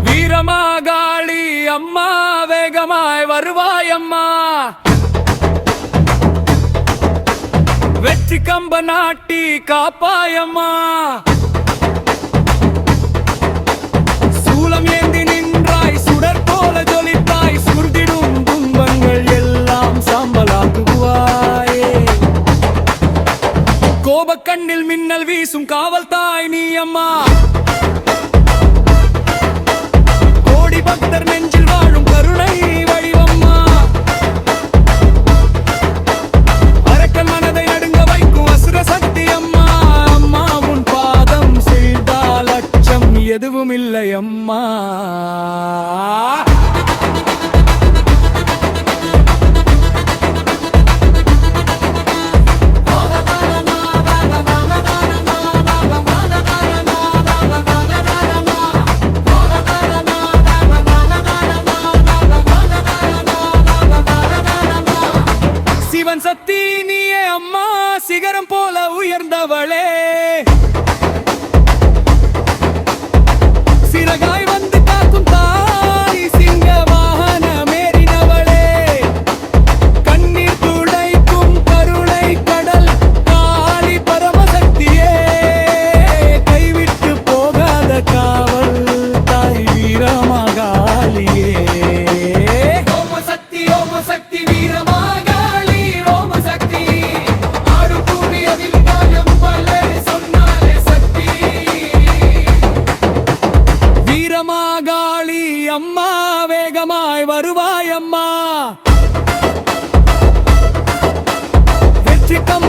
வீரமாகாளி அம்மா வேகமாய் வருவாயம்மா, வெற்றி கம்ப நாட்டி காப்பாயம்மா. சூலம் ஏந்தி நின்றாய் சுடர் போல ஜொலித்தாய், சுருதிடும் துன்பங்கள் எல்லாம் சாம்பலாக்குவாயே. கோபக்கண்ணில் மின்னல் வீசும் காவல் தாய் நீ அம்மா, கோடி பக்தர் நெஞ்சில் வாழும் கருணை வடிவம்மா. அரக்கன் மனதை நடுங்க வைக்கும் அசுர சக்தி அம்மா. அம்மா உன் பாதம் செய்தால் அச்சம் எதுவும் இல்லை அம்மா. சிவன் சக்தி நீயே அம்மா, சிகரம் போல உயர்ந்தவளே. சிறகாய் வந்து காக்கும் தாய், சிங்க வாகன மேறினவளே. கண்ணீர் துடைக்கும் கருணை கடல் காளி பரமசக்தியே. கைவிட்டு போகாத காவல் தாய் வீரமாகாளியே. ஓம சக்தி ஓம சக்தி வீரமா வீரமாகாளி அம்மா, வேகமாய் வருவாயம்மா. வெற்றி கம்ப